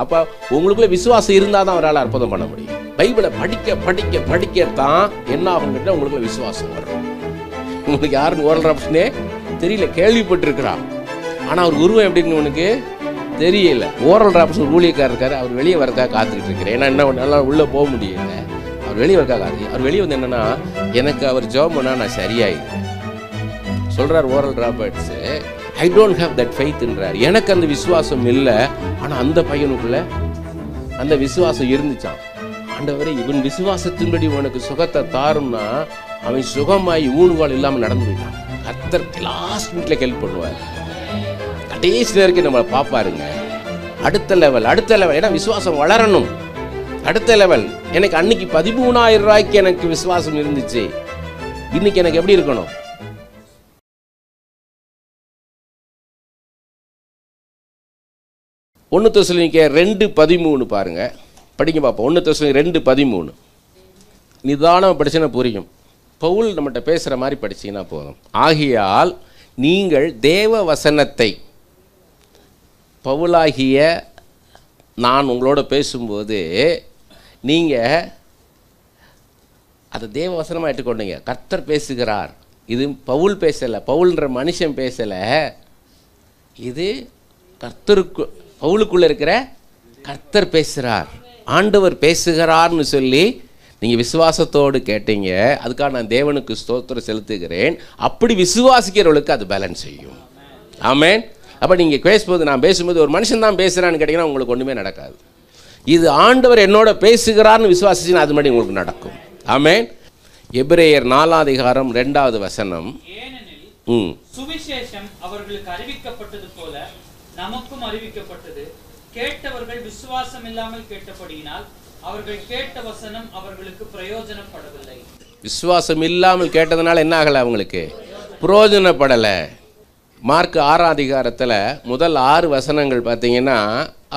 அப்போ உங்களுக்குள்ள விசுவாசம் இருந்தால் தான் அவரால் அற்புதம் பண்ண முடியும். பைபிளை படிக்க படிக்க படிக்கத்தான் என்ன ஆகுங்கிட்ட உங்களுக்குள்ள விசுவாசம் வரும். உங்களுக்கு யாருன்னு ஓரல் ஆப்ஷனே தெரியல, கேள்விப்பட்டிருக்கிறான், ஆனால் அவர் உருவம் எப்படின்னு உனக்கு தெரியல. ஓரல் ஆப்ஷன் ஊழியக்காரர் இருக்காரு, அவர் வெளியே வரக்காக காத்துக்கிட்டு இருக்கிறேன். ஏன்னா என்ன நல்லா உள்ளே போக முடியல, அவர் வெளியே வரக்காக காத்து. அவர் வெளியே வந்து என்னன்னா, எனக்கு அவர் ஜெபம் பண்ணால் நான் சரியாயிடுவேன் சொல்கிறார் Oral Roberts. I don't have that ஃபெய்த்ன்றார். எனக்கு அந்த விசுவாசம் இல்லை, ஆனால் அந்த பையனுக்குள்ள அந்த விசுவாசம் இருந்துச்சான். ஆண்டவரே, இவன் விசுவாசத்தின்படி உனக்கு சுகத்தை தாரும்னா அவன் சுகமாய் ஊனுவாள் இல்லாமல் நடந்து போயிட்டான். கர்த்தர் லாஸ்ட் மினிட்ல ஹெல்ப் பண்ணுவார். கடைசி நேரத்துக்கு நம்மளை பார்ப்பாருங்க. அடுத்த லெவல் அடுத்த லெவல். ஏன்னா விசுவாசம் வளரணும். அடுத்த லெவல். எனக்கு அன்னைக்கு 13,000 ரூபாய்க்கு எனக்கு விசுவாசம் இருந்துச்சு, இன்னைக்கு எனக்கு எப்படி இருக்கணும்? ஒன்று தெசலோனிக்கேயர் 2:13 பாருங்க, படிங்க பார்ப்போம். 1 தெசலோனிக்கேயர் 2:13 நிதானம் படிச்சுன்னா புரியும். பவுல் நம்மகிட்ட பேசுகிற மாதிரி படிச்சிங்கன்னா போதும். ஆகையால் நீங்கள் தேவ வசனத்தை, பவுலாகிய நான் உங்களோட பேசும்போது நீங்கள் அதை தேவ வசனமாக எடுத்துக்கொண்டீங்க. கர்த்தர் பேசுகிறார். இது பவுல் பேசலை, பவுல்ன்ற மனுஷன் பேசலை, இது கர்த்தருக்கு பவுலுக்குள்ளே இருக்கிற கர்த்தர் பேசுகிறார், ஆண்டவர் பேசுகிறார்னு சொல்லி நீங்கள் விசுவாசத்தோடு கேட்டீங்க. அதுக்காக நான் தேவனுக்கு ஸ்தோத்திரம் செலுத்துகிறேன். அப்படி விசுவாசிக்கிறவர்களுக்கு அது பேலன்ஸ் செய்யும். ஆமென். அப்போ நீங்கள் பேசும்போது, நான் பேசும்போது ஒரு மனுஷன் தான் பேசுகிறான்னு கேட்டிங்கன்னா உங்களுக்கு ஒன்றுமே நடக்காது. இது ஆண்டவர் என்னோட பேசுகிறார்னு விசுவாசிச்சுன்னா அது மாதிரி உங்களுக்கு நடக்கும். ஆமென். எபிரேயர் 4:2 ஏனெனில் சுவிசேஷம் அவர்களுக்கு அறிவிக்கப்பட்டது போல நமக்கும் அறிவிக்கப்பட்டது. கேட்டவர்கள் விசுவாசம் இல்லாமல் கேட்டபடியினால் அவர்கள் கேட்ட வசனம் அவர்களுக்கு பிரயோஜனப்படவில்லை. விசுவாசம் இல்லாமல் கேட்டதுனால என்ன ஆகலை? அவங்களுக்கு பிரயோஜனப்படலை. மார்க் 6 முதல் 6 வசனங்கள் பார்த்தீங்கன்னா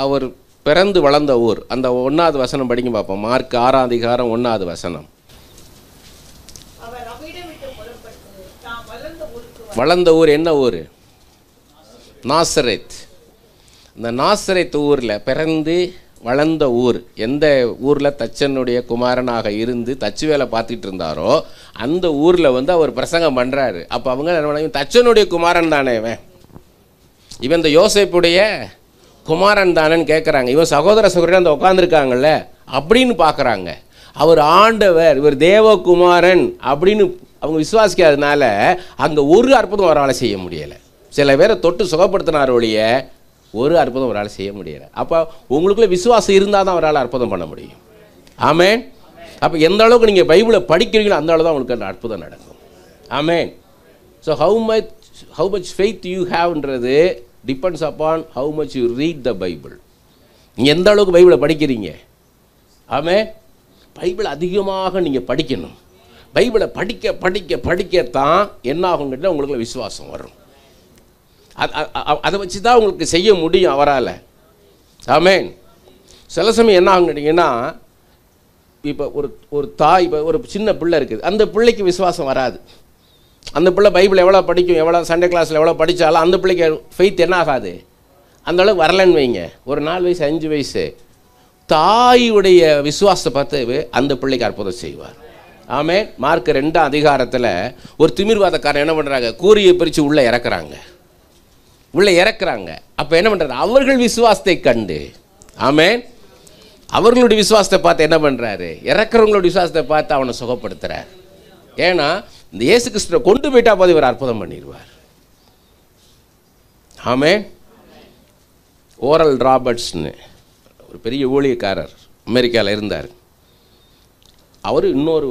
அவர் பிறந்து வளர்ந்த ஊர். அந்த 1வது வசனம் படிக்க பார்ப்போம். மார்க் 6:1. வளர்ந்த ஊர் என்ன ஊர்? நாசரேத். இந்த நாசரேத் ஊரில் பிறந்து வளர்ந்த ஊர். எந்த ஊரில் தச்சனுடைய குமாரனாக இருந்து தச்சு வேலை பார்த்துட்டு இருந்தாரோ அந்த ஊரில் வந்து அவர் பிரசங்கம் பண்ணுறாரு. அப்போ அவங்க தச்சனுடைய குமாரன் தானே இவன் இந்த யோசேப்புடைய குமாரன் தானேன்னு கேட்குறாங்க. இவன் சகோதர சகோதரன் அந்த உட்காந்துருக்காங்கல்ல அப்படின்னு பார்க்குறாங்க. அவர் ஆண்டவர், இவர் தேவகுமாரன் அப்படின்னு அவங்க விசுவாசிக்காதனால அங்கே ஒரு அற்புதம் அவரால் செய்ய முடியலை. சில பேரை தொட்டு சுகப்படுத்தினார் ஒழிய ஒரு அற்புதம் அவரால் செய்ய முடியலை. அப்போ உங்களுக்குள்ள விசுவாசம் இருந்தால் தான் அவரால் அற்புதம் பண்ண முடியும். ஆமென். அப்போ எந்த அளவுக்கு நீங்கள் பைபிளை படிக்கிறீங்களோ அந்த அளவு தான் உங்களுக்கு அந்த அற்புதம் நடக்கும். Amen. So how much faith you haveன்றது depends upon how much you read the Bible. நீங்கள் எந்த அளவுக்கு பைபிளை படிக்கிறீங்க. ஆமென். பைபிள் அதிகமாக நீங்கள் படிக்கணும். பைபிளை படிக்க படிக்க படிக்கத்தான் என்ன ஆகுங்கிட்ட உங்களுக்குள்ள விசுவாசம் வரும். அதை வச்சு தான் உங்களுக்கு செய்ய முடியும் அவரால். ஆமென். சில சமயம் என்ன ஆகும் கேட்டிங்கன்னா, இப்போ ஒரு தாய், இப்போ ஒரு சின்ன பிள்ளை இருக்குது, அந்த பிள்ளைக்கு விசுவாசம் வராது. அந்த பிள்ளை பைபிள் எவ்வளோ படிக்கும், எவ்வளோ சண்டே கிளாஸில் எவ்வளோ படித்தாலும் அந்த பிள்ளைக்கு ஃபெய்த் என்ன ஆகாது, அந்த அளவுக்கு வரலன்னு வைங்க. ஒரு 4 வயசு 5 வயசு தாயுடைய விசுவாசத்தை பார்த்து அந்த பிள்ளைக்கு அற்புதம் செய்வார். ஆமென். மார்க் 2 ஒரு திமிர்வாதக்காரன் என்ன பண்ணுறாங்க, கூரியை பிரித்து உள்ளே இறக்குறாங்க. அப்போ என்ன பண்ணுறாரு, அவர்கள் விசுவாசத்தை கண்டு, ஆமென், அவர்களுடைய விசுவாசத்தை பார்த்து என்ன பண்ணுறாரு, இறக்குறவங்களுடைய விசுவாசத்தை பார்த்து அவனை சுகப்படுத்துகிறார். ஏன்னா இந்த இயேசு கிறிஸ்துவை கொண்டு போயிட்டா போது இவர் அற்புதம் பண்ணிடுவார். ஆமென். ஓரல் ராபர்ட்ஸ்னு ஒரு பெரிய ஊழியக்காரர் அமெரிக்காவில் இருந்தார். அவர் இன்னொரு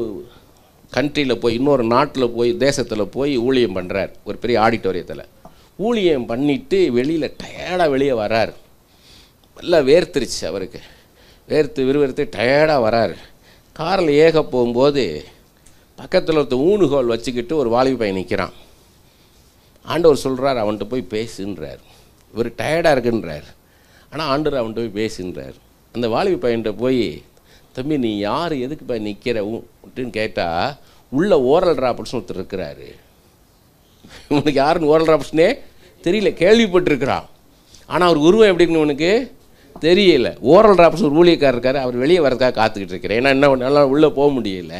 கண்ட்ரியில் போய், இன்னொரு நாட்டில் போய், தேசத்தில் போய் ஊழியம் பண்ணுறார். ஒரு பெரிய ஆடிட்டோரியத்தில் ஊழியம் பண்ணிவிட்டு வெளியில் டயர்டாக வெளியே வரார். நல்லா வேர்த்துருச்சு அவருக்கு, விறுவிறுத்து டயர்டாக வரார். காரில் ஏக போகும்போது பக்கத்தில் ஒருத்தர் ஊனுகோல் வச்சுக்கிட்டு ஒரு வாலிப பையன் நிற்கிறான். ஆண்டவர் சொல்கிறார் அவன்கிட்ட போய் பேசுன்றார். இவர் டயர்டாக இருக்குன்றார். ஆனால் ஆண்டவர் அவன்கிட்ட போய் பேசுன்றார். அந்த வாலிப பையன்கிட்ட போய், தம்பி நீ யார், எதுக்கு போய் நிற்கிற அப்படின்னு கேட்டால், உள்ள ஓரல் ராபர்ட்ஸ்னு ஒருத்தர் இருக்கிறாரு. உனக்கு யாருன்னு ஓரல் ராபர்ட்ஸ்னே தெரியல, கேள்விப்பட்டிருக்கிறான். ஆனால் அவர் உருவம் எப்படின்னு உனக்கு தெரியல. ஓரல் டிராப்ஸ் ஒரு ஊழியக்காரர் இருக்கார், அவர் வெளியே வரதுக்காக காத்துக்கிட்டு இருக்கிறேன். ஏன்னா என்ன நல்லா உள்ளே போக முடியல,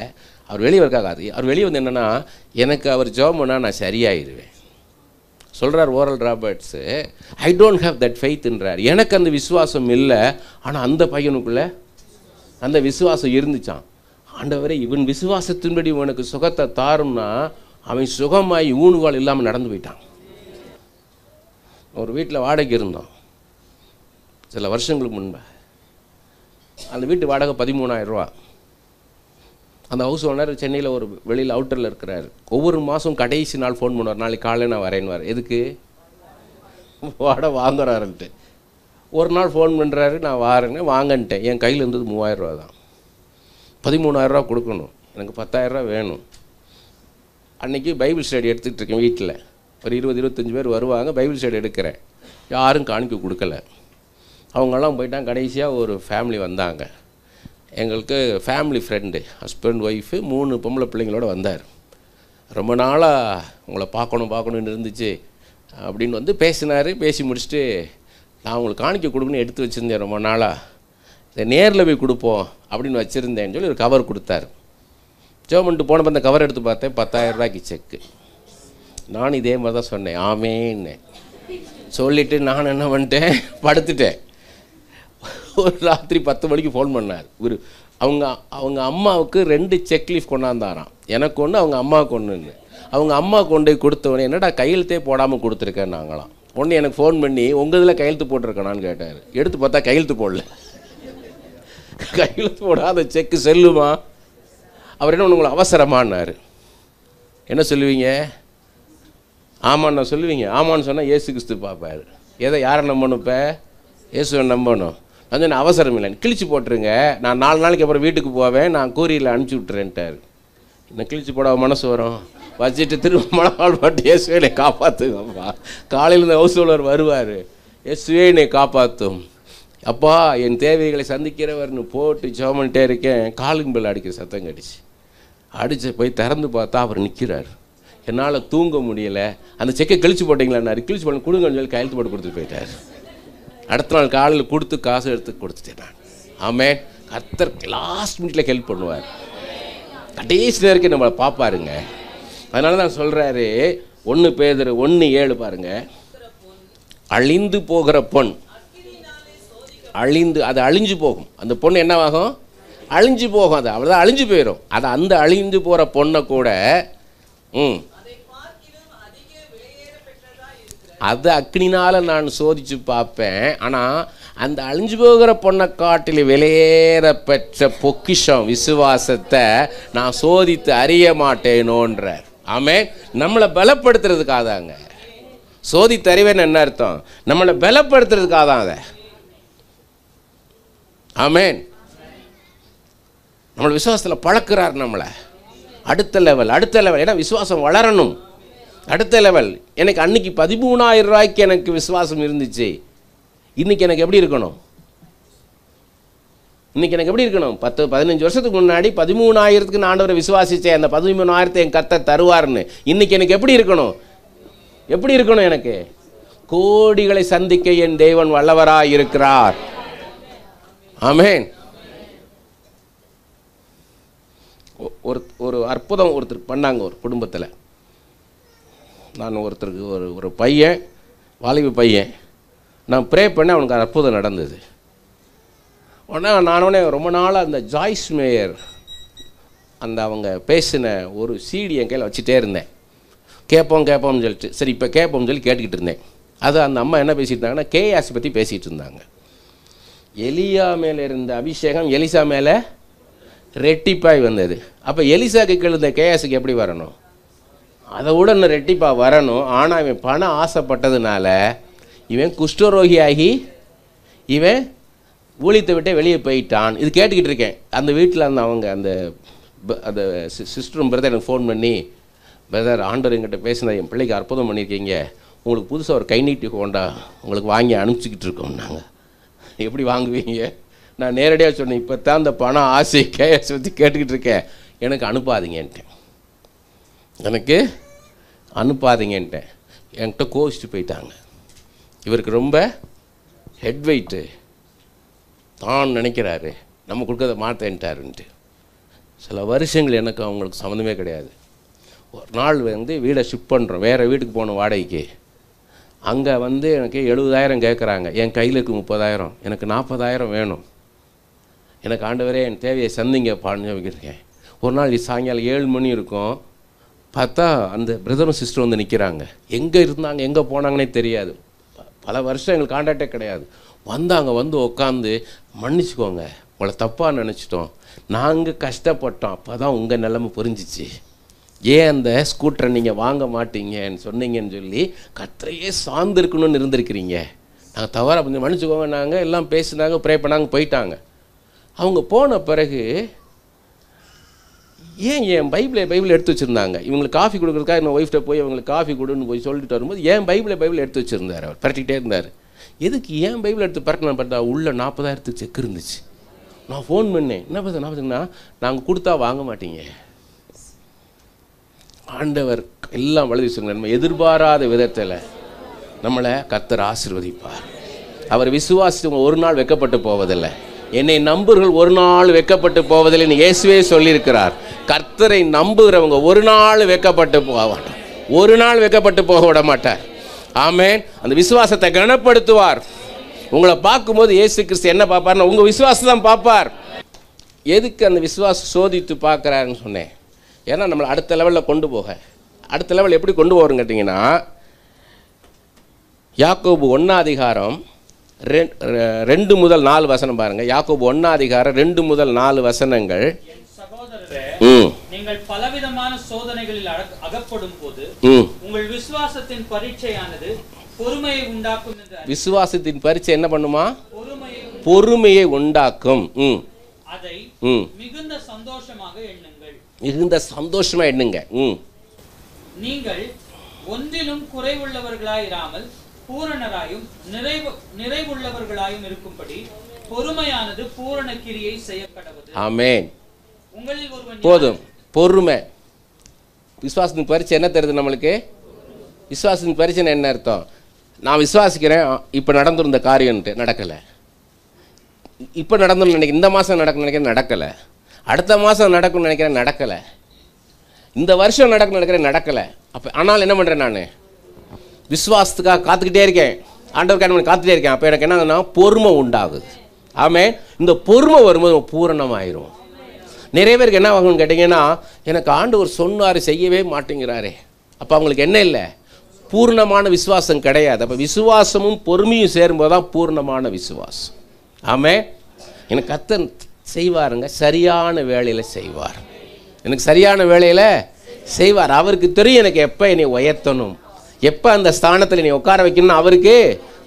அவர் வெளியே வரக்காக காத்து. அவர் வெளியே வந்து என்னென்னா, எனக்கு அவர் ஜெபம் பண்ணால் நான் சரியாயிருவேன் சொல்கிறார் Oral Roberts. I don't have that ஃபெய்த்ன்றார். எனக்கு அந்த விசுவாசம் இல்லை, ஆனால் அந்த பையனுக்குள்ளே அந்த விசுவாசம் இருந்துச்சான். ஆண்டவரே, இவன் விசுவாசத்தின்படி உனக்கு சுகத்தை தாரும்னா அவன் சுகமாகி ஊனுகால் இல்லாமல் நடந்து போயிட்டான். ஒரு வீட்டில் வாடகைக்கு இருந்தோம் சில வருஷங்களுக்கு முன்பு. அந்த வீட்டு வாடகை 13,000 ரூபா. அந்த ஹவுஸ் ஓனர் சென்னையில் ஒரு வெளியில் அவுட்டரில் இருக்கிறார். ஒவ்வொரு மாதம் கடைசி நாள் ஃபோன் பண்ணுவார், நாளைக்கு காலையில் நான் வரேன்னு. எதுக்கு? வாடகை வாங்குறாருன்ட்டு. ஒரு நாள் ஃபோன் பண்ணுறாரு, நான் வாரேன்னு வாங்கன்ட்டேன். என் கையில் இருந்தது 3,000 ரூபா தான். 13,000 ரூபா கொடுக்கணும், எனக்கு 10,000 ரூபா வேணும். அன்றைக்கி பைபிள் ஸ்டடி எடுத்துகிட்டு இருக்கேன் வீட்டில். ஒரு 20-25 பேர் வருவாங்க, பைபிள் ஸ்டடி எடுக்கிறேன். யாரும் காணிக்க கொடுக்கல. அவங்கெல்லாம் போயிட்டாங்க. கடைசியாக ஒரு ஃபேமிலி வந்தாங்க. எங்களுக்கு ஃபேமிலி ஃப்ரெண்டு, ஹஸ்பண்ட் ஒய்ஃபு 3 பொம்பளை பிள்ளைங்களோட வந்தார். ரொம்ப நாளாக உங்களை பார்க்கணுன்னு இருந்துச்சு அப்படின்னு வந்து பேசினார். பேசி முடிச்சுட்டு, நான் உங்களுக்கு காணிக்க கொடுக்கணும்னு எடுத்து வச்சுருந்தேன் ரொம்ப நாளாக, இதை நேரில் போய் கொடுப்போம் அப்படின்னு வச்சுருந்தேன்னு சொல்லி ஒரு கவர் கொடுத்தாரு. ஜெபம் போனப்போ அந்த கவர் எடுத்து பார்த்தேன், 10,000 ரூபாய்க்கு செக்கு. நான் இதே மாதிரி தான் சொன்னேன், ஆமேன்னு சொல்லிவிட்டு நான் என்ன பண்ணிட்டேன், படுத்துட்டேன். ஒரு ராத்திரி 10 மணிக்கு ஃபோன் பண்ணார். அவங்க அம்மாவுக்கு 2 செக் லீஃப் கொண்டாந்தாராம். எனக்கு ஒன்று, அவங்க அம்மாவுக்கு ஒன்றுன்னு. அவங்க அம்மா கொண்டு போய் கொடுத்தவொடனே, என்னடா கையெழுத்தே போடாமல் கொடுத்துருக்கேன் நாங்களாம். ஒன்று எனக்கு ஃபோன் பண்ணி, உங்கள் இதில் கையெழுத்து போட்டிருக்கேனான்னு கேட்டார். எடுத்து பார்த்தா கையெழுத்து போடல. கையெழுத்து போடாத செக்கு செல்லுமா? அவர் என்ன உங்களுக்கு அவசரமானார்? என்ன சொல்லுவீங்க? ஆமான்னு சொல்லுவீங்க. ஆமான்னு சொன்னால் இயேசு கிறிஸ்து பார்ப்பார். எதை யாரை நம்பணும்? இப்போ இயேசுவை நம்பணும். அது என்ன அவசரம் இல்லை, கிழிச்சு போட்டுருங்க, நான் 4 நாளைக்கு அப்புறம் வீட்டுக்கு போவேன், நான் கூரியில் அனுப்பிச்சி விட்டுறேன்ட்டார். இன்னும் கிழிச்சு போட மனசு வரும். வச்சுட்டு திரும்ப மனவாள் பாட்டு, இயேசுவே என்னை காப்பாற்றுங்கப்பா. காலையில் இந்த ஹவுஸ் ஓனர் வருவார், இயேசுவே என்னை காப்பாற்றும் அப்பா, என் தேவைகளை சந்திக்கிறவர்னு போட்டு ஜெபம் பண்ணிட்டே இருக்கேன். காலிங் பெல் அடிக்கிற சத்தம் கடிச்சு அடித்து போய் திறந்து பார்த்தா அவர் நிற்கிறார். என்னால் தூங்க முடியலை. அந்த செக்கை கிழிச்சு போட்டிங்களான்னாரு. கிழிச்சு போட்டு கொடுங்கன்னு சொல்லி கையெழுத்து போட்டு கொடுத்துட்டு போயிட்டார். அடுத்த நாள் காலையில் கொடுத்து காசு எடுத்து கொடுத்துட்டேன் நான். ஆமென். கர்த்தர் லாஸ்ட் மினிட்ல ஹெல்ப் பண்ணுவார். கடைசி நேரத்துக்கு நம்மளை பார்ப்பாருங்க. அதனால தான் சொல்கிறாரு 1 பேதுரு 1:7 பாருங்க. அழிந்து போகிற பொன், அது அழிஞ்சு போகும். அந்த பொண்ணு என்னவாகும்? அழிஞ்சு போகும். அது அவ்வளோதான், அழிஞ்சு போயிடும். அது அந்த அழிந்து போகிற பொண்ணை கூட அது அக்னினால் நான் சோதித்து பார்ப்பேன். ஆனால் அந்த அழிஞ்சு போகிற பொண்ணை காட்டில் விலையேற பெற்ற பொக்கிஷம் விசுவாசத்தை நான் சோதித்து அறிய மாட்டேனோன்றார். ஆமென். நம்மளை பலப்படுத்துறதுக்காக தாங்க சோதித்து அறிவேன்னு. என்ன அர்த்தம்? நம்மளை பலப்படுத்துறதுக்காக தாங்க. ஆமென். நம்மளை விசுவாசத்தில் பழக்கிறார். நம்மளை அடுத்த லெவல். ஏன்னா விசுவாசம் வளரணும். அடுத்த லெவல். எனக்கு அன்னைக்கு 13,000 ரூபாய்க்கு எனக்கு விசுவாசம் இருந்துச்சு. இன்னைக்கு எனக்கு எப்படி இருக்கணும்? 10-15 வருஷத்துக்கு முன்னாடி 13,000க்கு நான் ஆண்டவரை விசுவாசிச்சேன். அந்த 13,000 என் கர்த்தர் தருவார்னு. இன்னைக்கு எனக்கு எப்படி இருக்கணும்? எனக்கு கோடிகளை சந்திக்க என் தேவன் வல்லவராய் இருக்கிறார். ஆமென். ஒரு அற்புதம் ஒருத்தர் பண்ணாங்க ஒரு குடும்பத்தில். நான் ஒருத்தருக்கு ஒரு பையன், வாலிப பையன், நான் ப்ரே பண்ண அவனுக்கு அற்புதம் நடந்தது. நானே ரொம்ப நாளாக அந்த ஜாய்ஸ் மேயர் அந்த அவங்க பேசின ஒரு சீடி என் கையில் வச்சுட்டே இருந்தேன். கேட்போம்னு சொல்லிட்டு, சரி இப்போ கேட்போம்னு சொல்லி கேட்டுக்கிட்டு இருந்தேன். அது அந்த அம்மா என்ன பேசிகிட்டு இருந்தாங்கன்னா, கேயாசி பற்றி பேசிகிட்டு இருந்தாங்க. எலியா மேலே இருந்த அபிஷேகம் எலிசா மேலே ரெட்டிப்பாய் வந்தது. அப்போ எலிசாக்கு கீழே கேயாசிக்கு எப்படி வரணும்? அதை விட இன்னும் ரெட்டிப்பாக வரணும். ஆனால் இவன் பணம் ஆசைப்பட்டதுனால இவன் குஷ்டரோகியாகி இவன் ஊழியத்தை விட்டே வெளியே போயிட்டான். இது கேட்டுக்கிட்டு இருக்கேன். அந்த வீட்டில் அவங்க அந்த சிஸ்டரும் பிரதர் எனக்கு ஃபோன் பண்ணி, பிரதர் ஆண்டவர் என்கிட்ட பேசினா என் பிள்ளைக்கு அற்புதம் பண்ணியிருக்கீங்க, உங்களுக்கு புதுசாக ஒரு கை நீட்டி கொண்டா உங்களுக்கு வாங்கி அனுப்பிச்சிக்கிட்டு இருக்கோம். நாங்கள் எப்படி வாங்குவீங்க? நான் நேரடியாக சொன்னேன், இப்போ தான் அந்த பணம் ஆசை கேஸ் வச்சு கேட்டுக்கிட்டு இருக்கேன், எனக்கு அனுப்பாதீங்கன்ட்டேன். என்கிட்ட கோவிச்சிட்டு போயிட்டாங்க. இவருக்கு ரொம்ப ஹெட் வெயிட்டு, தான் நினைக்கிறாரு நம்ம கொடுக்கறத மாற்றேன்ட்டாருன்ட்டு. சில வருஷங்கள் எனக்கு அவங்களுக்கு சம்மந்தமே கிடையாது. ஒரு நாள் வந்து வீடை ஷிஃப்ட் பண்ணுறோம், வேறு வீட்டுக்கு போகணும் வாடகைக்கு. அங்கே வந்து எனக்கு 70,000 கேட்குறாங்க, என் கையில் இருக்குது 30,000, எனக்கு 40,000 வேணும். எனக்கு ஆண்டவரே என் தேவையை சந்திங்கப்பான்னு வைக்கிறேன். ஒரு நாள் சாயங்காலம் 7 மணி இருக்கும், பார்த்தா அந்த பிரதரும் சிஸ்டர் வந்து நிற்கிறாங்க. எங்கே இருந்தாங்க எங்கே போனாங்கன்னே தெரியாது. பல வருஷம் எங்களுக்கு கான்டாக்டே கிடையாது. வந்தாங்க, வந்து உட்காந்து மன்னிச்சுக்கோங்க உங்களை தப்பாக நினச்சிட்டோம், நாங்கள் கஷ்டப்பட்டோம், அப்போ தான் உங்கள் நிலைமை புரிஞ்சிச்சு, ஏன் அந்த ஸ்கூட்டரை நீங்கள் வாங்க மாட்டீங்கன்னு சொன்னீங்கன்னு சொல்லி கர்த்தரையே சார்ந்திருக்கணும்னு இருந்திருக்கிறீங்க, நாங்கள் தவறாக கொஞ்சம் மன்னிச்சுக்கோங்க. நாங்கள் எல்லாம் பேசினாங்க, ப்ரே பண்ணாங்க, போயிட்டாங்க. அவங்க போன பிறகு ஏன் என் பைபிள் எடுத்து வச்சுருந்தாங்க. இவங்களுக்கு காஃபி கொடுக்குறதுக்காக என் ஒய்ஃப்ட்ட போய் அவங்களுக்கு காஃபி கொடுன்னு போய் சொல்லிட்டு வரும்போது ஏன் பைபிள் எடுத்து வச்சுருந்தார். அவர் பரட்டிக்கிட்டே இருந்தார். எதுக்கு ஏன் பைபிள் எடுத்து பரட்டினா பார்த்தா உள்ள 40,000 செக் இருந்துச்சு. நான் ஃபோன் பண்ணேன், என்ன பார்த்தீங்கன்னா நாங்கள் கொடுத்தா வாங்க மாட்டீங்க. ஆண்டவர் எல்லாம் வளர்ந்து வச்சுருங்க. நம்ம எதிர்பாராத விதத்தில் நம்மளை கர்த்தர் ஆசீர்வதிப்பார். அவர் விசுவாசித்தவங்க ஒரு நாள் வெட்கப்பட்டு போவதில்லை. என்னை நம்புகிறவர்கள் ஒரு நாள் வெட்கப்பட்டு போவதில்லை இயேசுவே சொல்லியிருக்கிறார். கர்த்தரை நம்புகிறவங்க ஒரு நாள் வெட்கப்பட்டு போக மாட்டார், ஒரு நாள் வெட்கப்பட்டு போக விட மாட்டார். ஆமென். அந்த விசுவாசத்தை கனப்படுத்துவார். உங்களை பார்க்கும்போது இயேசு கிறிஸ்து என்ன பார்ப்பார்னா உங்கள் விசுவாசம் தான் பார்ப்பார். எதுக்கு அந்த விசுவாசம் சோதித்து பார்க்குறாருன்னு சொன்னேன். ஏன்னா நம்மளை அடுத்த லெவலில் கொண்டு போக. அடுத்த லெவல் எப்படி கொண்டு போகிறோன்னு கேட்டிங்கன்னா, யாக்கோபு 1 2 முதல் 4 வசனம் பாருங்க. யாக்கோபு 1 2 முதல் 4 வசனங்கள். நீங்கள் பலவிதமான சோதனைகளில் அகப்படும் போது உங்கள் விசுவாசத்தின் பரீட்சையானது பொறுமையை உண்டாக்கும். விசுவாசத்தின் பரீட்சை என்ன பண்ணுமா? பொறுமையை உண்டாக்கும். அதை மிகுந்த சந்தோஷமாக எண்ணுங்கள். மிகுந்த சந்தோஷமா எண்ணுங்க. நீங்கள் ஒன்றிலும் குறைவுள்ளவர்களாயிராமல் பூரணராயும் நிறைவுள்ளவர்களாயும் இருக்கும்படி பொறுமையானது பூரண கிரியை செய்யக்கடவது. ஆமென். உங்களில் ஒருவன் போதும். பொறுமை. விசுவாசத்தின் பரீட்சை என்ன தருது நம்மளுக்கு? விசுவாசத்தின் பரீட்சை என்ன அர்த்தம்? நான் விசுவாசிக்கிறேன், இப்போ நடந்திருந்த காரியம்ட்டு நடக்கலை, இப்போ நடந்துன்னு நினைக்கிறேன், இந்த மாதம் நடக்கணும்னு நினைக்கிறேன், நடக்கலை, அடுத்த மாதம் நடக்கணும்னு நினைக்கிறேன், நடக்கலை, இந்த வருஷம் நடக்கணும்னு நினைக்கிறேன், நடக்கலை. அப்போ ஆனால் என்ன பண்ணுறேன்? நான் விசுவாசத்துக்காக காத்துக்கிட்டே இருக்கேன், ஆண்டவருக்காக காத்துட்டே இருக்கேன். அப்போ எனக்கு என்னன்னா பொறுமை உண்டாகுது. ஆமென். இந்த பொறுமை வரும்போது பூரணமாயிரும். நிறைய பேருக்கு என்ன ஆகும்னு கேட்டிங்கன்னா, எனக்கு ஆண்டவர் சொன்னார் செய்யவே மாட்டேங்கிறாரே. அப்போ அவங்களுக்கு என்ன இல்லை? பூர்ணமான விசுவாசம் கிடையாது. அப்போ விசுவாசமும் பொறுமையும் சேரும்போது தான் பூர்ணமான விசுவாசம். ஆமென். எனக்கு கர்த்தர் செய்வாருங்க, சரியான வேளையில் செய்வார். எனக்கு சரியான வேளையில் செய்வார். அவருக்கு தெரியும் எனக்கு எப்போ என்னை உயர்த்தணும், எப்போ அந்த ஸ்தானத்தில் நீ உட்கார வைக்கணும்னு அவருக்கு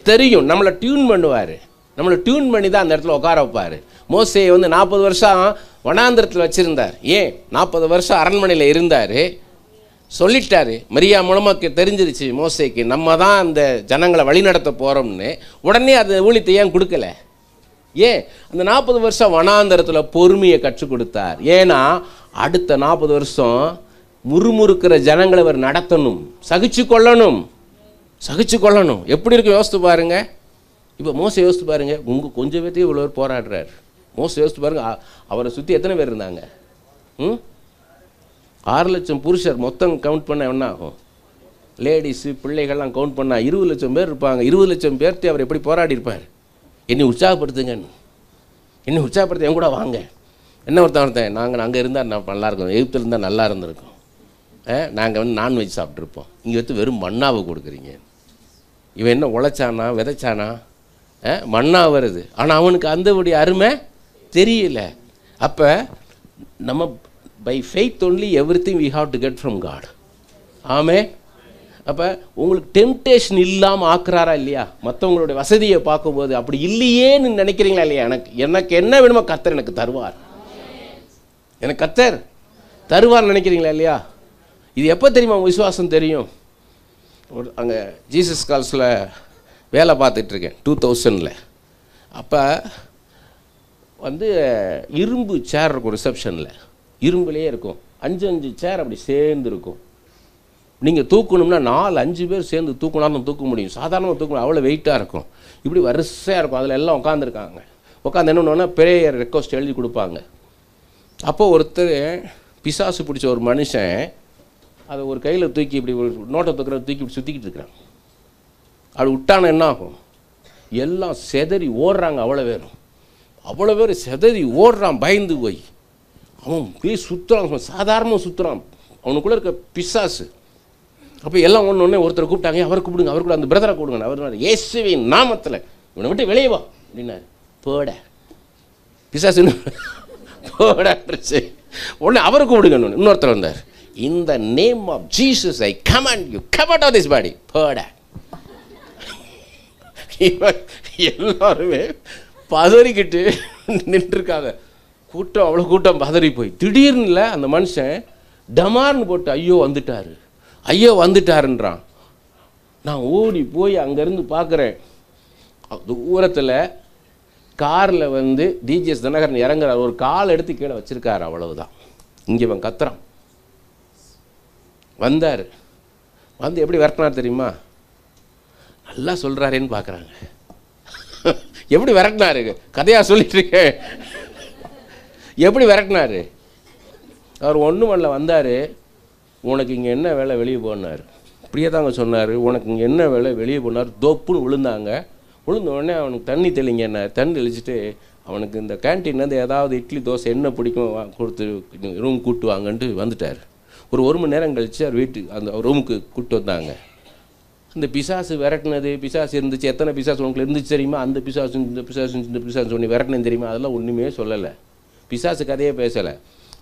தெரியும். நம்மளை டியூன் பண்ணுவார். நம்மளை டியூன் பண்ணி தான் அந்த இடத்துல உட்கார வைப்பார். மோசேயை 40 வருஷம் வனாந்திரத்தில் வச்சுருந்தார். ஏன்? 40 வருஷம் அரண்மனையில் இருந்தார். சொல்லிட்டாரு, மரியா மூலமாக தெரிஞ்சிருச்சு மோசேக்கு நம்ம தான் அந்த ஜனங்களை வழிநடத்த போகிறோம்னு. உடனே அந்த ஊழியத்தை ஏன் கொடுக்கல? ஏன்? அந்த 40 வருஷம் வனாந்திரத்தில் பொறுமையை கற்றுக் கொடுத்தார். ஏன்னா அடுத்த 40 வருஷம் முறுமுறுக்கிற ஜனங்களை அவர் நடத்தணும், சகிச்சு கொள்ளணும். எப்படி இருக்கு யோசித்து பாருங்க. இப்போ மோசே யோசித்து பாருங்க, உங்கள் கொஞ்சம் பேர்த்தையும் இவ்வளோ பேர் போராடுறார். மோசே யோசித்து பாருங்க, அவரை சுற்றி எத்தனை பேர் இருந்தாங்க? 6 லட்சம் புருஷர் மொத்தம் கவுண்ட் பண்ண என்ன ஆகும்? லேடிஸு பிள்ளைகள்லாம் கவுண்ட் பண்ணால் 20 லட்சம் பேர் இருப்பாங்க. 20 லட்சம் பேர்த்து அவர் எப்படி போராடி இருப்பார்? என்னை உற்சாகப்படுத்துங்கன்னு, என்னை உற்சாகப்படுத்த என் கூட வாங்க. என்ன ஒருத்தன் நாங்கள் அங்கே இருந்தால் நான் நல்லா இருக்கோம், எகிப்தில் இருந்தால் நல்லா இருந்திருக்கோம், நாங்கள் நான்வெஜ் சாப்பிட்ருப்போம், இங்கே வந்து வெறும் மண்ணாவை கொடுக்குறீங்க. இவன் என்ன உழைச்சானா விதைச்சானா? மண்ணா வருது. ஆனால் அவனுக்கு அந்தபடி அருமை தெரியல. அப்போ நம்ம by faith only everything we have to get from God. Amen. அப்போ உங்களுக்கு டெம்டேஷன் இல்லாமல் ஆக்குறாரா இல்லையா? மற்றவங்களுடைய வசதியை பார்க்கும்போது அப்படி இல்லையேன்னு நினைக்கிறீங்களா இல்லையா? எனக்கு என்ன வேணுமோ கர்த்தர் எனக்கு தருவார், எனக்கு கர்த்தர் தருவார் நினைக்கிறீங்களா இல்லையா? இது எப்போ தெரியுமா விசுவாசம் தெரியும்? அங்கே ஜீசஸ் கால்ஸில் வேலை பார்த்துட்ருக்கேன் 2000. அப்போ வந்து இரும்பு சேர் இருக்கும் ரிசப்ஷனில், இரும்புலேயே இருக்கும், 5 சேர் அப்படி சேர்ந்து இருக்கும். நீங்கள் தூக்கணும்னா 4-5 பேர் சேர்ந்து தூக்கினாலும் தூக்க முடியும், சாதாரணமாக தூக்க முடியும், அவ்வளோ வெயிட்டாக இருக்கும். இப்படி வரிசையாக இருக்கும், அதில் எல்லாம் உட்காந்துருக்காங்க. உட்காந்து என்ன பண்ணுவோன்னா ப்ரேயர் ரெக்வஸ்ட் எழுதி கொடுப்பாங்க. அப்போது ஒருத்தர் பிசாசு பிடிச்ச ஒரு மனுஷன் அதை ஒரு கையில் தூக்கி இப்படி ஒரு நோட்டை தூக்கி இப்படி சுற்றிக்கிட்டு இருக்கிறான். அப்படி விட்டான என்ன ஆகும்? எல்லாம் செதறி ஓடுறாங்க. அவ்வளோ பேர் செதறி ஓடுறான் பயந்து போய். அவன் போய் சுற்றுறான், சாதாரணமாக சுற்றுறான். அவனுக்குள்ளே இருக்க பிசாசு. அப்போ எல்லாம் ஒன்று ஒருத்தரை கூப்பிட்டாங்க, அவரை கூப்பிடுங்க, அவர் கூட அந்த பிரதரை கூப்பிடுங்க. அவர் இயேசுவின் நாமத்தில் இவனை விட்டு வெளியே வா அப்படின்னாரு. போட பிசாசு போடாச்சு. உடனே அவரை கூப்பிடுங்க. இன்னொருத்தர் வந்தார். In the name of Jesus I command you, come out of this body. போட. எல்லாருமே பதறிக்கிட்டு நின்றுருக்காங்க. கூட்டம் அவ்வளோ கூட்டம் பதறி போய் திடீர்னு அந்த மனுஷன் டமார்னு போட்டு ஐயோ வந்துட்டாருன்றான். நான் ஓடி போய் அங்கேருந்து பார்க்குறேன். தூரத்தில் காரில் வந்து டிஜிஎஸ் தினகரன் இறங்குறார். ஒரு கால் எடுத்து கீழே வச்சுருக்காரு. அவ்வளவுதான். இங்கே இவன் கத்துறான். வந்தார். வந்து எப்படி விரட்டினார் தெரியுமா? நல்லா சொல்கிறாரேன்னு பார்க்குறாங்க. எப்படி விரட்டினாரு? கதையாக சொல்லிட்டு இருக்கேன். எப்படி விரட்டினார்? அவர் ஒன்றும் பண்ணல. வந்தார். உனக்கு இங்கே என்ன வேலை, வெளியே போனார். இப்படியே தாங்க சொன்னார். உனக்கு இங்கே என்ன வேலை, வெளியே போனார். தொப்புன்னு விழுந்தாங்க. விழுந்த உடனே அவனுக்கு தண்ணி தெளிங்க. என்ன தண்ணி தெளிச்சுட்டு அவனுக்கு இந்த கேன்டீன்லேருந்து ஏதாவது இட்லி தோசை என்ன பிடிக்கும் கொடுத்து ரூம் கூப்பிட்டு வாங்கன்ட்டு வந்துட்டார். ஒரு மணி நேரம் கழித்து அவர் வீட்டுக்கு அந்த ரூமுக்கு கூப்பிட்டு வந்தாங்க. அந்த பிசாசு விரட்டினது, பிசாசு இருந்துச்சு, எத்தனை பிசாசு உங்களுக்கு இருந்துச்சு தெரியுமா? அந்த பிசாசு இந்த பிசாசு ஒன்று விரட்டினது தெரியுமா? அதெல்லாம் ஒன்றுமே சொல்லலை. பிசாசு கதையே பேசலை.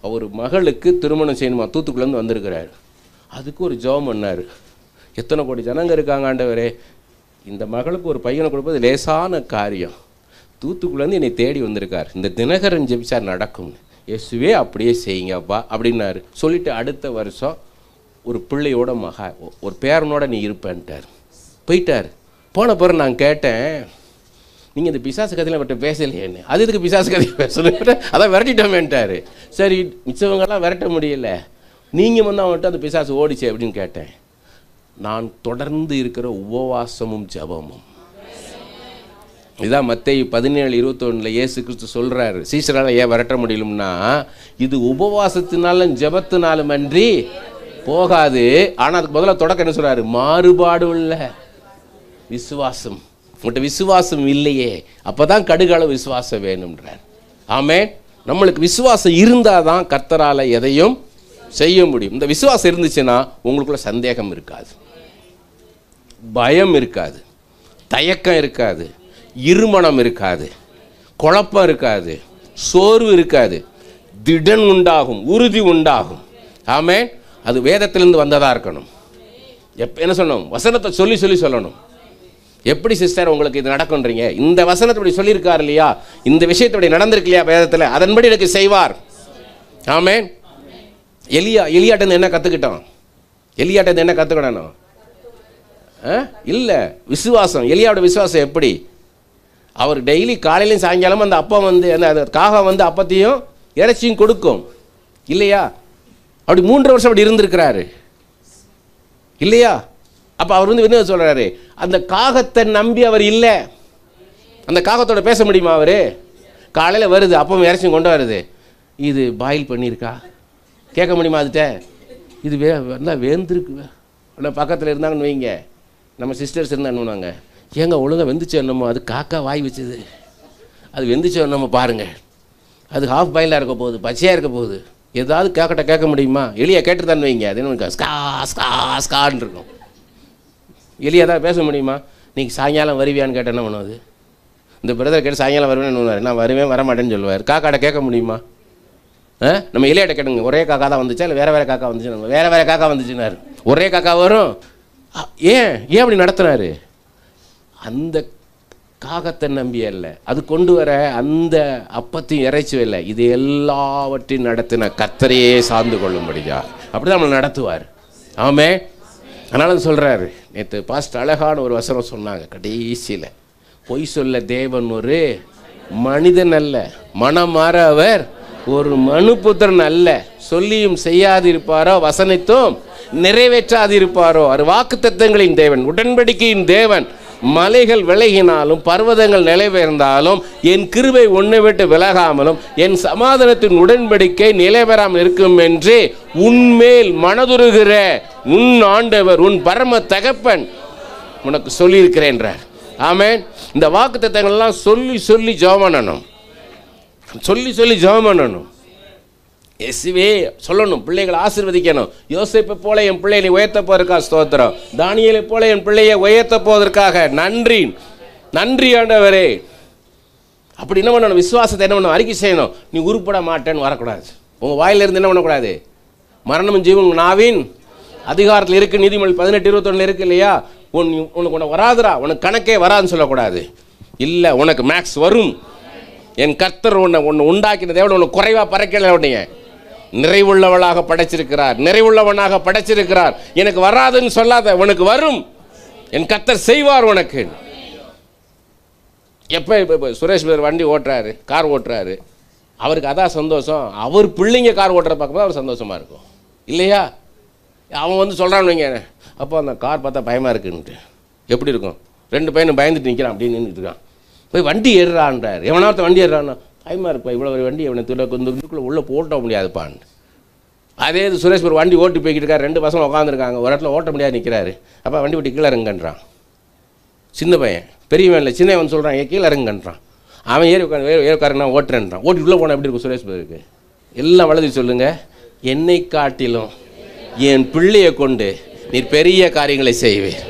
அவர் மகளுக்கு திருமணம் செய்யணுமா, தூத்துக்குள்ளேருந்து வந்திருக்கிறார். அதுக்கு ஒரு ஜெபம் பண்ணார். எத்தனை கோடி ஜனங்க இருக்காங்க ஆண்டவரே, இந்த மகளுக்கு ஒரு பையனை கொடுப்பது லேசான காரியம். தூத்துக்குள்ளேருந்து என்னை தேடி வந்திருக்கார். இந்த தினகரன் ஜெபிச்சா நடக்கும். இயேசுவே அப்படியே செய்யுங்கப்பா அப்படின்னாரு. சொல்லிவிட்டு அடுத்த வருஷம் ஒரு பிள்ளையோட ஒரு பேரனோட நீ இருப்பேன்ட்டார். போயிட்டார். போன பிறகு நான் கேட்டேன், நீங்கள் இந்த பிசாசு கதையில் அவர்கிட்ட பேசலையேன்னு. அது இதுக்கு பிசாசு கதையை பேசணும், அதான் விரட்டிட்டோமேன்ட்டார். சரி, மிச்சவங்கெல்லாம் விரட்ட முடியல, நீங்கள் வந்து அவன்கிட்ட அந்த பிசாசு ஓடிச்சு அப்படின்னு கேட்டேன். நான் தொடர்ந்து இருக்கிற உபவாசமும் ஜபமும். இதான் மத்தேயு 17:21 இயேசு கிறிஸ்து சொல்கிறாரு. சீசரால் ஏன் விரட்ட முடியலும்னா, இது உபவாசத்தினாலும் ஜபத்தினாலும் அன்றி போகாது. ஆனால் அதுக்கு முதல்ல தொடக்கம் என்ன சொல்கிறாரு? மாறுபாடு உள்ள விசுவாசம். உங்கள்கிட்ட விசுவாசம் இல்லையே, அப்போ தான் கடுகளவு விசுவாசம் வேணும்ன்றார். ஆமென். நம்மளுக்கு விசுவாசம் இருந்தால் தான் கர்த்தரால் எதையும் செய்ய முடியும். இந்த விசுவாசம் இருந்துச்சுன்னா உங்களுக்குள்ள சந்தேகம் இருக்காது, பயம் இருக்காது, தயக்கம் இருக்காது, இருமனம் இருக்காது, குழப்பம் இருக்காது, சோர்வு இருக்காது, திடன் உண்டாகும், உறுதி உண்டாகும். ஆமென். அது வேதத்திலிருந்து வந்ததாக இருக்கணும். என்ன சொல்லணும்? வசனத்தை சொல்லி சொல்லணும். எப்படி சிஸ்டர் உங்களுக்கு இது நடக்கும்ன்றீங்க? இந்த வசனத்தை இப்படி சொல்லியிருக்காரு இல்லையா, இந்த விஷயத்தை இப்படி நடந்திருக்கு இல்லையா வேதத்தில், அதன்படி எனக்கு செய்வார். ஆமென். எலியாட்டேருந்து என்ன கற்றுக்கிட்டோம்? எலியாட்டேருந்து என்ன கற்றுக்கணும்? இல்லை, விசுவாசம். எலியாவோட விசுவாசம் எப்படி? அவர் டெய்லி காலையிலையும் சாயங்காலமும் அந்த அப்பம் வந்து அந்த காகம் வந்து அப்பத்தையும் இறைச்சியும் கொடுக்கும் இல்லையா? அப்படி 3 வருஷம் அப்படி இருந்திருக்கிறாரு இல்லையா? அப்போ அவர் வந்து என்ன சொல்கிறாரு? அந்த காகத்தை நம்பி அவர் இல்லை. அந்த காகத்தோட பேச முடியுமா? அவர் காலையில் வருது, அப்பம் இறைச்சியும் கொண்டு வருது, இது பாயில் பண்ணியிருக்கா கேட்க முடியுமா? அதுகிட்ட இது வந்தால் வேந்திருக்கு. ஆனால் பக்கத்தில் இருந்தாங்கன்னு வைங்க, நம்ம சிஸ்டர்ஸ் இருந்தாங்க, ஏங்க ஒழுங்காக வெந்துச்சு என்னமோ, அது காக்கா வாய் வச்சுது, அது வெந்துச்சு என்னமோ பாருங்கள், அது ஹாஃப் பாயிலாக இருக்க போகுது, பச்சையாக இருக்க போகுது, ஏதாவது கேட்க முடியுமா? எலியா கேட்டுருதான்னு வைங்க, அது என்ன ஸ்கா ஸ்கா ஸ்கான்னு இருக்கும். எலியா தான் பேச முடியுமா? நீங்கள் சாயங்காலம் வருவியான்னு கேட்டால் என்ன பண்ணுவது? இந்த பிரதர் கேட்டு சாயங்காலம் வருவேன்னு, நான் வருவேன் வரமாட்டேன்னு சொல்லுவார். காக்காட்ட கேட்க முடியுமா? நம்ம எலியாட்ட கேட்டுங்க, ஒரே காக்கா தான் வந்துச்சா இல்லை வேறு காக்கா வந்துச்சு? நம்ம வேறு காக்கா வந்துச்சுன்னாரு. ஒரே காக்கா வரும். ஏன் அப்படி நடத்துனாரு? அந்த காகத்தை நம்பி அல்ல, அது கொண்டு வர அந்த அப்பத்தையும் இறைச்சும் இல்லை, இது எல்லாவற்றையும் நடத்தின கர்த்தரையே சார்ந்து கொள்ளும்படியா அப்படி தான் நம்மளை நடத்துவார். ஆமே. அதனால சொல்கிறாரு, நேற்று பாஸ்ட் அழகான ஒரு வசனம் சொன்னாங்க கடைசியில், பொய் சொல்ல தேவன் ஒரு மனிதன் அல்ல, மனம் மாற அவர் ஒரு மனுபுத்திரன் அல்ல, சொல்லியும் செய்யாதிருப்பாரோ வசனத்தும் நிறைவேற்றாதிருப்பாரோ. அவர் வாக்குத்தத்தங்களின் தேவன், உடன்படிக்கையின் தேவன், மலைகள் விலகினாலும் பர்வதங்கள் நிலைபெயர்ந்தாலும் என் கிருபை உன்னை விட்டு விலகாமலும் என் சமாதானத்தின் உடன்படிக்கை நிலைபெறாமல் இருக்கும் என்று உன்மேல் மனதுருகிற உன் ஆண்டவர் உன் பரம தகப்பன் உனக்கு சொல்லியிருக்கிறேன்றார். ஆமென். இந்த வாக்குத்தத்தங்கள் எல்லாம் சொல்லி சொல்லி ஜெபம் பண்ணணும், சொல்லி சொல்லி ஜெபம் பண்ணணும். இயேசுவே சொல்லணும், பிள்ளைகளை ஆசீர்வதிக்கணும். யோசேப்பை போல என் பிள்ளையை உயர்த்த போவதற்காக ஸ்தோத்திரம், தானியேலை போல என் பிள்ளையை உயர்த்த போவதற்காக நன்றி, நன்றி ஆண்டவரே. அப்படி என்ன பண்ணணும்? விசுவாசத்தை என்ன பண்ணணும்? அறிக்கை செய்யணும். நீ உருப்பட மாட்டேன்னு வரக்கூடாது. உங்கள் வாயிலிருந்து என்ன பண்ணக்கூடாது? மரணமும் ஜீவன் நாவின் அதிகாரத்தில் இருக்குது. நீதிமொழி 18:21 இருக்கு இல்லையா? உனக்கு வராதுரா, உனக்கு கணக்கே வராதுன்னு சொல்லக்கூடாது. இல்லை, உனக்கு மேக்ஸ் வரும். என் கர்த்தர் உன்னை உண்டாக்கின தேவன் உன்னை குறைவாக பறக்கல. உடனே நிறைவுள்ளவளாக படைச்சிருக்கிறார், நிறைவுள்ளவனாக படைச்சிருக்கிறார். எனக்கு வராதுன்னு சொல்லாத, உனக்கு வரும். என் கர்த்தர் செய்வார் உனக்கு. எப்போ சுரேஷ் பேர் வண்டி ஓட்டுறாரு, கார் ஓட்டுறாரு, அவருக்கு அதான் சந்தோஷம். அவர் பிள்ளைங்க கார் ஓட்டுற பார்க்கும்போது அவர் சந்தோஷமாக இருக்கும் இல்லையா? அவன் வந்து சொல்கிறான்னு வைங்க, அப்போ அந்த கார் பார்த்தா பயமாக இருக்குன்ட்டு. எப்படி இருக்கும்? 2 பையனும் பயந்துட்டு நிற்கிறான், அப்படின்னு நின்றுட்டு இருக்கான். போய் வண்டி ஏறுறான்றார். எவனாவது வண்டி ஏறுறான்னா, பயமாக இருப்பா, இவ்வளோ ஒரு வண்டி எவனை இதுக்குள்ளே உள்ளே போட்ட முடியாதுப்பான்னு. அதே இது சுரேஷ் ஒரு வண்டி ஓட்டி போய்கிட்டு இருக்காரு, 2 பசங்க உட்காந்துருக்காங்க, ஒரு இடத்துல ஓட்ட முடியாது நிற்கிறாரு. அப்போ வண்டி விட்டு கீழே இறங்குன்றான். சின்ன பையன், பெரியவன் இல்லை, சின்னவன் சொல்கிறான், கீழே இறங்குன்றான். அவன் ஏறி உட்காருங்க, நான் ஓட்டுறேன்றான். ஓட்டி உள்ளே போனால் எப்படி இருக்கும் சுரேஷ் பேருக்கு? எல்லாம் வளர்த்து சொல்லுங்கள், என்னை காட்டிலும் என் பிள்ளையை கொண்டு நீர் பெரிய காரியங்களை செய்வீர்,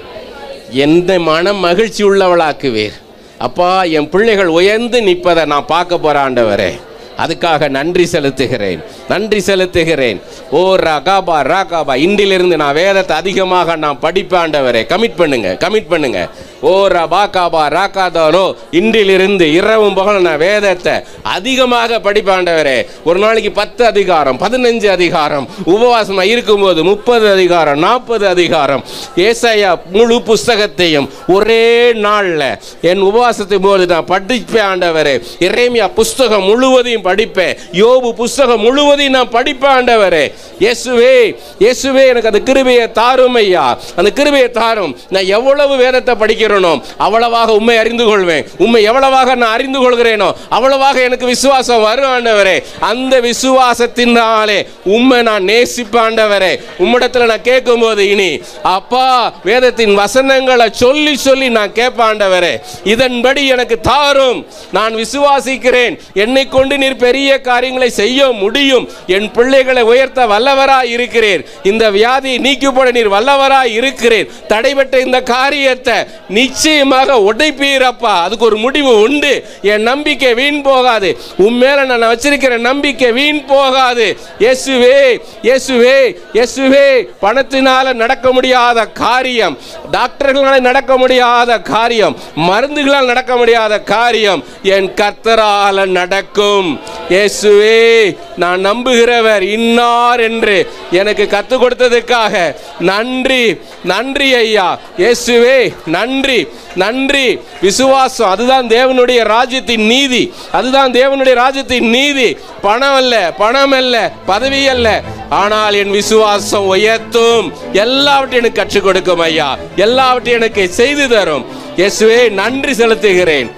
என்னை மனம் மகிழ்ச்சி உள்ளவளாக்குவீர். அப்பா, என் பிள்ளைகள் உயர்ந்து நிற்பதை நான் பார்க்க போகிறேன் ஆண்டவரே. அதுக்காக நன்றி செலுத்துகிறேன், நன்றி செலுத்துகிறேன். ஓ ரகாபா ராகாபா, இன்றிலிருந்து நான் வேதத்தை அதிகமாக நான் படிப்பேன் ஆண்டவரே. கமிட் பண்ணுங்க, கமிட் பண்ணுங்க. ஓ ரபாகாபா ராகாதாரோ, இன்றிலிருந்து இரவும் பகலும் நான் வேதத்தை அதிகமாக படிப்பேன் ஆண்டவரே. ஒரு நாளைக்கு 10 அதிகாரம் 15 அதிகாரம் உபவாசமாக இருக்கும்போது 30 அதிகாரம் 40 அதிகாரம் ஏசாயா முழு புஸ்தகத்தையும் ஒரே நாளில் என் உபவாசத்தின் போது நான் படிப்பேன் ஆண்டவரே. எரேமியா புஸ்தகம் முழுவதையும் படிப்பேன், யோபு புஸ்தகம் முழுவதையும் நான் படிப்பேன் ஆண்டவரே. இயேசுவே, இயேசுவே, எனக்கு அந்த கிருபையை தாரும் ஐயா, அந்த கிருபையை தாரும். நான் எவ்வளவு வேதத்தை படிக்கிறேனோ அவ்வளவாக உம்மை அறிந்து கொள்வேன். உம்மை எவ்வளவாக நான் அறிந்து கொள்கிறேனோ அவ்வளவாக எனக்கு விசுவாசம் வரும் ஆண்டவரே. அந்த விசுவாசத்தினாலே உம்மை நான் நேசிப்பேன் ஆண்டவரே. உம்மிடத்தில் நான் கேட்கும் போது இனி அப்பா வேதத்தின் வசனங்களை சொல்லி சொல்லி நான் கேட்பேன் ஆண்டவரே. இதன்படி எனக்கு தாரும். நான் விசுவாசிக்கிறேன், என்னை கொண்டு நீர் பெரிய காரியங்களை செய்ய முடியும். என் பிள்ளைகளை உயர்த்த வல்லவராய் இருக்கிறீர். இந்த வியாதி நீக்கி போட நீர் வல்லவராய் இருக்கிறீர். தடைபட்ட இந்த காரியத்தை நிச்சயமாக உடைப்பீரப்பா. அதுக்கு ஒரு முடிவு உண்டு. என் நம்பிக்கை வீண் போகாது. உம்மேல நான் வச்சிருக்கிற நம்பிக்கை வீண் போகாது. இயேசுவே, இயேசுவே, இயேசுவே, பணத்தினால நடக்க முடியாத காரியம், டாக்டர்களால் நடக்க முடியாத காரியம், மருந்துகளால் நடக்க முடியாத காரியம் என் கர்த்தரால் நடக்கும். இயேசுவே, நான் நம்புகிறவர் இன்னார் என்று எனக்கு கற்றுக் கொடுத்ததுக்காக நன்றி, நன்றி ஐயா. இயேசுவே, நன்றி, நன்றி. விசுவாசம் அதுதான் தேவனுடைய ராஜ்யத்தின் நீதி, அதுதான் தேவனுடைய ராஜ்யத்தின் நீதி. பணம் அல்ல, பணம் அல்ல, பதவி அல்ல, ஆனால் என் விசுவாசம் உயர்த்தும். எல்லாவற்றையும் எனக்கு கற்றுக் கொடுக்கும் ஐயா, எல்லாவற்றையும் எனக்கு செய்து தரும். இயேசுவே, நன்றி செலுத்துகிறேன்.